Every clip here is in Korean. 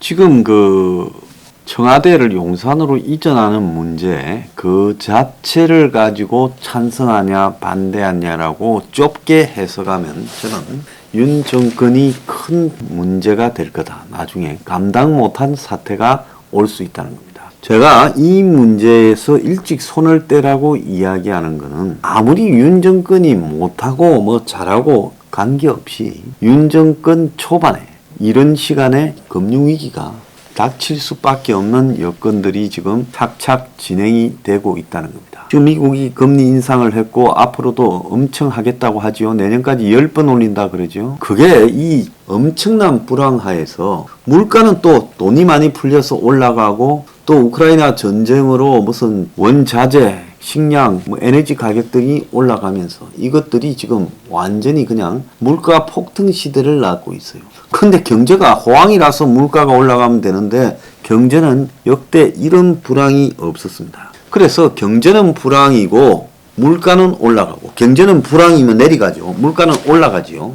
지금 청와대를 용산으로 이전하는 문제 그 자체를 가지고 찬성하냐 반대하냐라고 좁게 해석하면 저는 윤 정권이 큰 문제가 될 거다. 나중에 감당 못한 사태가 올 수 있다는 겁니다. 제가 이 문제에서 일찍 손을 떼라고 이야기하는 거는 아무리 윤 정권이 못하고 잘하고 관계없이 윤 정권 초반에 이런 시간에 금융위기가 닥칠 수밖에 없는 여건들이 지금 착착 진행이 되고 있다는 겁니다. 지금 미국이 금리 인상을 했고 앞으로도 엄청 하겠다고 하지요. 내년까지 10번 올린다 그러죠. 그게 이 엄청난 불황하에서 물가는 또 돈이 많이 풀려서 올라가고 또 우크라이나 전쟁으로 무슨 원자재, 식량, 에너지 가격들이 올라가면서 이것들이 지금 완전히 그냥 물가 폭등 시대를 낳고 있어요. 근데 경제가 호황이라서 물가가 올라가면 되는데 경제는 역대 이런 불황이 없었습니다. 그래서 경제는 불황이고 물가는 올라가고 경제는 불황이면 내려가죠. 물가는 올라가죠.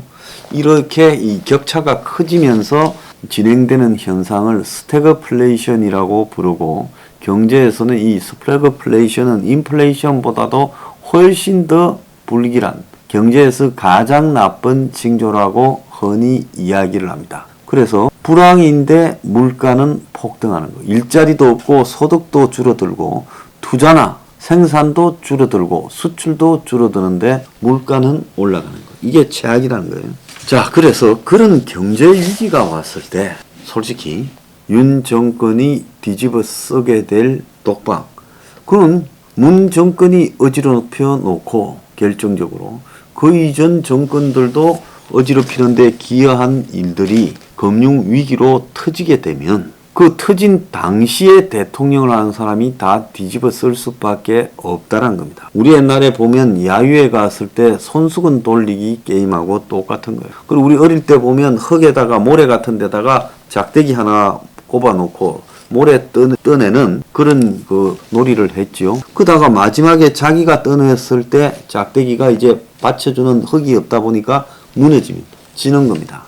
이렇게 이 격차가 커지면서 진행되는 현상을 스태그플레이션이라고 부르고 경제에서는 이 스태그플레이션은 인플레이션보다도 훨씬 더 불길한 경제에서 가장 나쁜 징조라고 흔히 이야기를 합니다. 그래서 불황인데 물가는 폭등하는 거. 일자리도 없고 소득도 줄어들고 투자나 생산도 줄어들고 수출도 줄어드는데 물가는 올라가는 거. 이게 최악이라는 거예요. 자, 그래서 그런 경제 위기가 왔을 때 솔직히 윤 정권이 뒤집어 쓰게 될 독박, 그건 문 정권이 어지럽혀 놓고 결정적으로 그 이전 정권들도 어지럽히는데 기여한 일들이 금융위기로 터지게 되면 그 터진 당시에 대통령을 하는 사람이 다 뒤집어 쓸 수밖에 없다는 겁니다. 우리 옛날에 보면 야유회 갔을 때 손수건 돌리기 게임하고 똑같은 거예요. 그리고 우리 어릴 때 보면 흙에다가 모래 같은 데다가 작대기 하나 꼽아놓고 모래 떠내는 그런 놀이를 했죠. 그러다가 마지막에 자기가 떠냈을 때 작대기가 이제 받쳐주는 흙이 없다 보니까 무너지는 겁니다.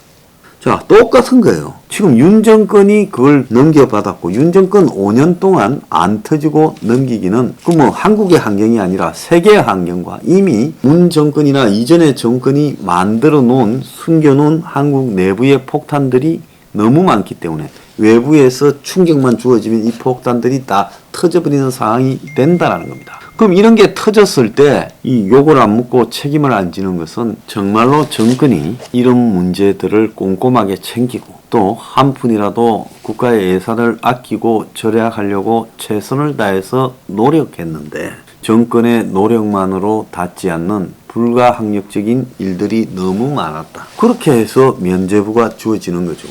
자, 똑같은 거예요. 지금 윤 정권이 그걸 넘겨받았고 윤 정권 5년 동안 안 터지고 넘기기는 한국의 환경이 아니라 세계의 환경과 이미 문 정권이나 이전의 정권이 만들어 놓은 숨겨놓은 한국 내부의 폭탄들이 너무 많기 때문에 외부에서 충격만 주어지면 이 폭탄들이 다 터져버리는 상황이 된다는 겁니다. 그럼 이런 게 터졌을 때 이 욕을 안 묻고 책임을 안 지는 것은 정말로 정권이 이런 문제들을 꼼꼼하게 챙기고 또 한 푼이라도 국가의 예산을 아끼고 절약하려고 최선을 다해서 노력했는데 정권의 노력만으로 닿지 않는 불가항력적인 일들이 너무 많았다. 그렇게 해서 면죄부가 주어지는 거죠.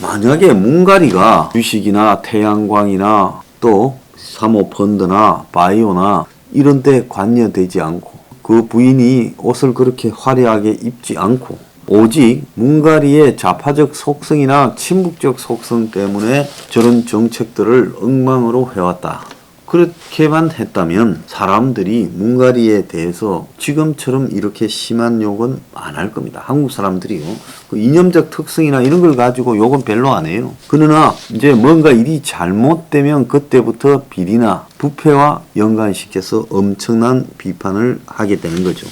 만약에 문가리가 주식이나 태양광이나 또 사모펀드나 바이오나 이런 데 관여되지 않고 그 부인이 옷을 그렇게 화려하게 입지 않고 오직 문가리의 좌파적 속성이나 친북적 속성 때문에 저런 정책들을 엉망으로 해왔다. 그렇게만 했다면 사람들이 문가리에 대해서 지금처럼 이렇게 심한 욕은 안 할 겁니다. 한국 사람들이요. 그 이념적 특성이나 이런 걸 가지고 욕은 별로 안 해요. 그러나 이제 뭔가 일이 잘못되면 그때부터 비리나 부패와 연관시켜서 엄청난 비판을 하게 되는 거죠.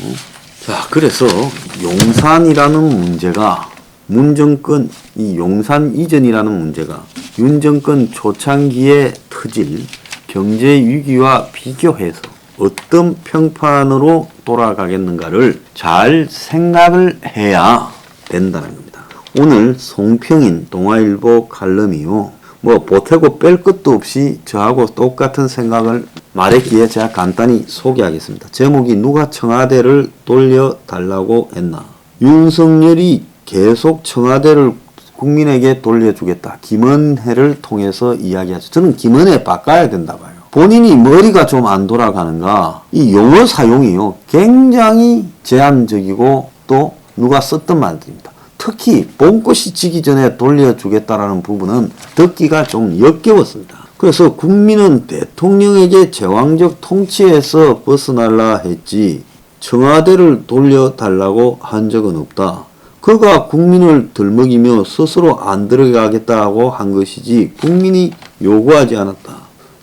자, 그래서 용산이라는 문제가 문정권 이 용산 이전이라는 문제가 윤 정권 초창기에 터질 경제 위기와 비교해서 어떤 평판으로 돌아가겠는가를 잘 생각을 해야 된다는 겁니다. 오늘 송평인 동아일보 칼럼이요. 보태고 뺄 것도 없이 저하고 똑같은 생각을 말했기에 제가 간단히 소개하겠습니다. 제목이 누가 청와대를 돌려달라고 했나. 윤석열이 계속 청와대를 국민에게 돌려주겠다. 김은혜를 통해서 이야기하죠. 저는 김은혜 바꿔야 된다 봐요. 본인이 머리가 좀 안 돌아가는가. 이 용어 사용이요. 굉장히 제한적이고 또 누가 썼던 말들입니다. 특히 봄꽃이 지기 전에 돌려주겠다라는 부분은 듣기가 좀 역겨웠습니다. 그래서 국민은 대통령에게 제왕적 통치에서 벗어날라 했지 청와대를 돌려달라고 한 적은 없다. 그가 국민을 들먹이며 스스로 안 들어가겠다고 한 것이지 국민이 요구하지 않았다.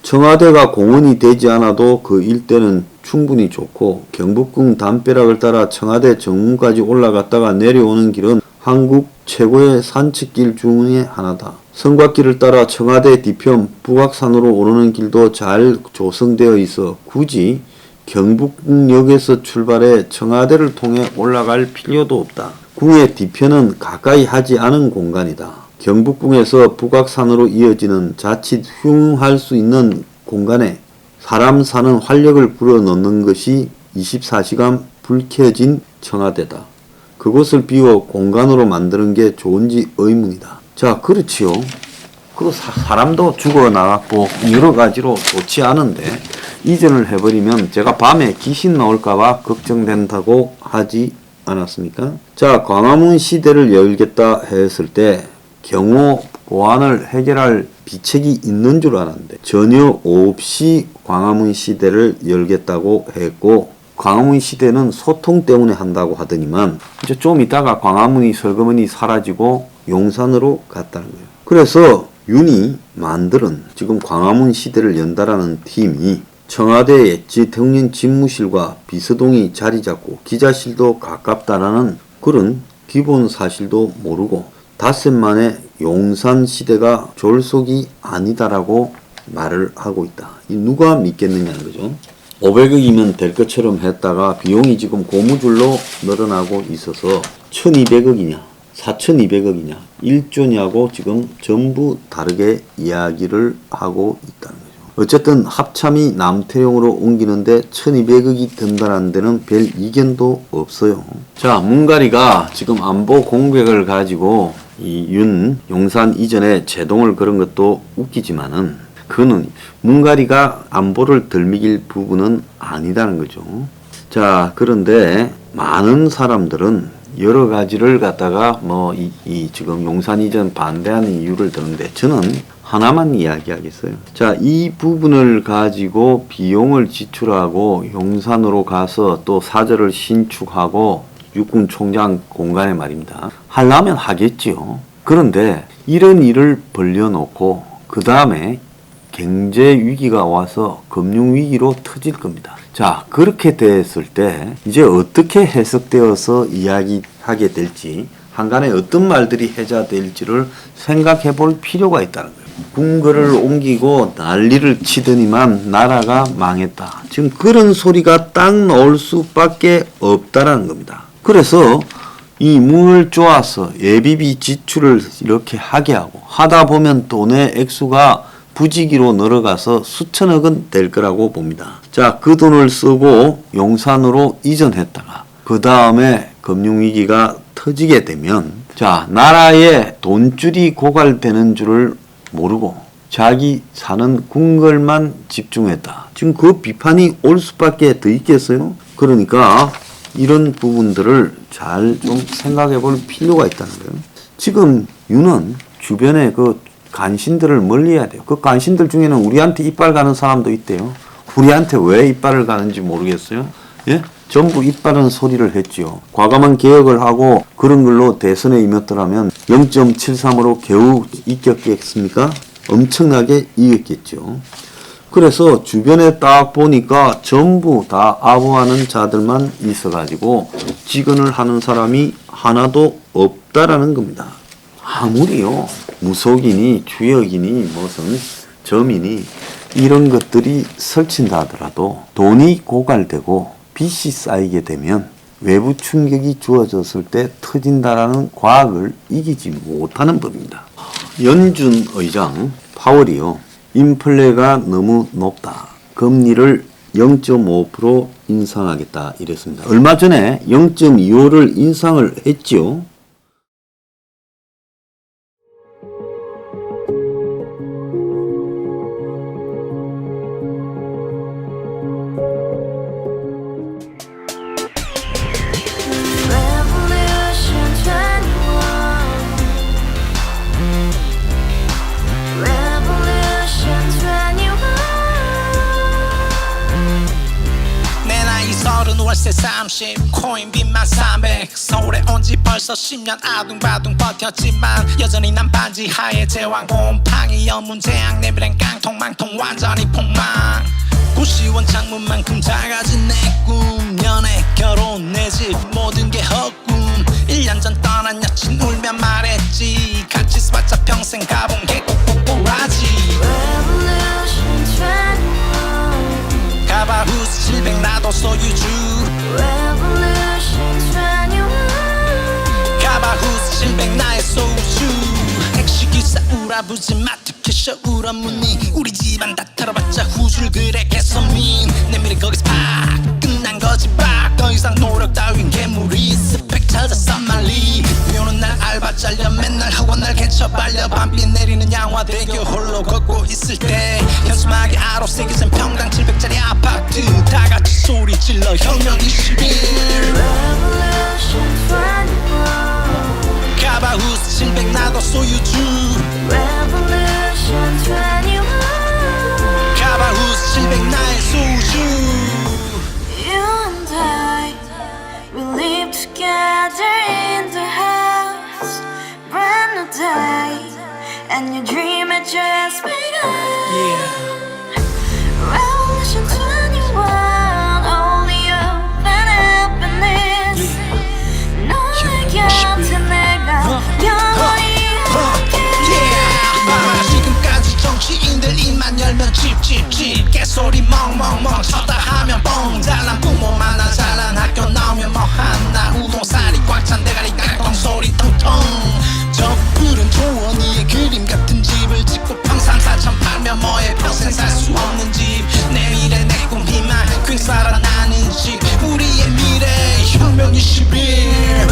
청와대가 공원이 되지 않아도 그 일대는 충분히 좋고 경복궁 담벼락을 따라 청와대 정문까지 올라갔다가 내려오는 길은 한국 최고의 산책길 중의 하나다. 성곽길을 따라 청와대 뒤편 북악산으로 오르는 길도 잘 조성되어 있어 굳이 경복궁역에서 출발해 청와대를 통해 올라갈 필요도 없다. 궁의 뒤편은 가까이 하지 않은 공간이다. 경복궁에서 북악산으로 이어지는 자칫 흉할 수 있는 공간에 사람 사는 활력을 불어넣는 것이 24시간 불 켜진 청와대다. 그곳을 비워 공간으로 만드는 게 좋은지 의문이다. 자, 그렇지요. 그 사람도 죽어나갔고 여러 가지로 좋지 않은데 이전을 해버리면 제가 밤에 귀신 나올까봐 걱정된다고 하지 않았습니까? 자, 광화문 시대를 열겠다 했을 때 경호 보안을 해결할 비책이 있는 줄 알았는데 전혀 없이 광화문 시대를 열겠다고 했고 광화문 시대는 소통 때문에 한다고 하더니만 이제 좀 있다가 광화문이 설거머니 사라지고 용산으로 갔다는 거예요. 그래서 윤이 만들은 지금 광화문 시대를 연다라는 팀이 청와대의 대통령 집무실과 비서동이 자리 잡고 기자실도 가깝다라는 그런 기본 사실도 모르고 닷새 만에 용산 시대가 졸속이 아니다라고 말을 하고 있다. 이 누가 믿겠느냐는 거죠. 500억이면 될 것처럼 했다가 비용이 지금 고무줄로 늘어나고 있어서 1200억이냐 4200억이냐 1조냐고 지금 전부 다르게 이야기를 하고 있다는 거죠. 어쨌든 합참이 남태용으로 옮기는데 1200억이 든다는 데는 별 이견도 없어요. 자, 문가리가 지금 안보 공백을 가지고 이 윤 용산 이전에 제동을 걸은 것도 웃기지만은 그거는 문가리가 안보를 덜미길 부분은 아니다는 거죠. 자, 그런데 많은 사람들은 여러 가지를 갖다가 지금 용산 이전 반대하는 이유를 드는데 저는 하나만 이야기하겠어요. 자, 이 부분을 가지고 비용을 지출하고 용산으로 가서 또 사저를 신축하고 육군 총장 공간에 말입니다. 하려면 하겠지요. 그런데 이런 일을 벌려놓고 그 다음에 경제 위기가 와서 금융 위기로 터질 겁니다. 자, 그렇게 됐을 때 이제 어떻게 해석되어서 이야기하게 될지 한간에 어떤 말들이 해자될지를 생각해 볼 필요가 있다는 거예요. 궁궐을 옮기고 난리를 치더니만 나라가 망했다. 지금 그런 소리가 딱 나올 수밖에 없다라는 겁니다. 그래서 이 문을 쪼아서 예비비 지출을 이렇게 하게 하고 하다 보면 돈의 액수가 부지기로 늘어가서 수천억은 될 거라고 봅니다. 자, 그 돈을 쓰고 용산으로 이전했다가 그 다음에 금융위기가 터지게 되면 자, 나라에 돈줄이 고갈되는 줄을 모르고 자기 사는 궁궐만 집중했다. 지금 그 비판이 올 수밖에 더 있겠어요? 그러니까 이런 부분들을 잘 좀 생각해 볼 필요가 있다는 거예요. 지금 윤은 주변에 그 간신들을 멀리해야 돼요. 그 간신들 중에는 우리한테 이빨 가는 사람도 있대요. 우리한테 왜 이빨을 가는지 모르겠어요. 예? 전부 이빨은 소리를 했지요. 과감한 개혁을 하고 그런 걸로 대선에 임했더라면 0.73으로 겨우 이겼겠습니까? 엄청나게 이겼겠죠. 그래서 주변에 딱 보니까 전부 다 아부하는 자들만 있어가지고 직언을 하는 사람이 하나도 없다라는 겁니다. 아무리요 무속이니 주역이니 무슨 점이니 이런 것들이 설친다 하더라도 돈이 고갈되고 빚이 쌓이게 되면 외부 충격이 주어졌을 때 터진다라는 과학을 이기지 못하는 법입니다. 연준 의장 파월이요. 인플레가 너무 높다. 금리를 0.5% 인상하겠다 이랬습니다. 얼마 전에 0.25를 인상을 했지요. 월세 30 코인빚만 300 서울에 온 지 벌써 10년 아둥바둥 버텼지만 여전히 난 반지 하에 제왕 곰팡이 연문제약 내비랑 깡통망통 완전히 폭망 고시원 창문만큼 작아진 내 꿈 연애 결혼 내 집 모든 게 헛꿈 1년 전 떠난 여친 울며 말했지 같이 써봤자 평생 가본 게 꼭꼭꼭하지 Revolution 21 가바후스 700 나도 소유주 Revolution 21 가바후스 700 나의 소유주 택시기사 우라부지 마트 캐셔 울어무니 우리 집안 다 털어봤자 후줄 그래 개선민 내 미래 거기서 팍 끝난 거지 팍더 이상 노력 따윈 괴물이 스펙 찾아서 말리 비오는 날 알바 잘려 맨날 학원 날 개쳐 발려 밤비 내리는 양화대교 홀로 걷고 있을 때 현수막에 아로 새겨진 평당 700짜리 아파트 다 같이 소리 질러 혁명 21 Revolution 21 가바후스 700 나도 소유주 Revolution 21 가바후스 700 나의 소유주 You and I, we live together in the house Brand new day, and your dream had just begun Yeah. Revolution 21, only open happiness 너의 곁에 내가 영원히 Yeah. 지금까지 정치인들 입만 열면 찝찝찝 개소리 멍멍멍 쳤다 하면 뻥 잘난 부모 만나 잘난 학교 나오면 뭐 하나 우동살이 꽉 찬 대가리 깡통 소리 텅텅 저 푸른 초원위에 그림 같은 집을 짓고 평상 4천 팔면 뭐해 평생 살 수 없는 집 내 미래 내 꿈 희망 퀵 살아나는 집 우리의 미래 혁명 21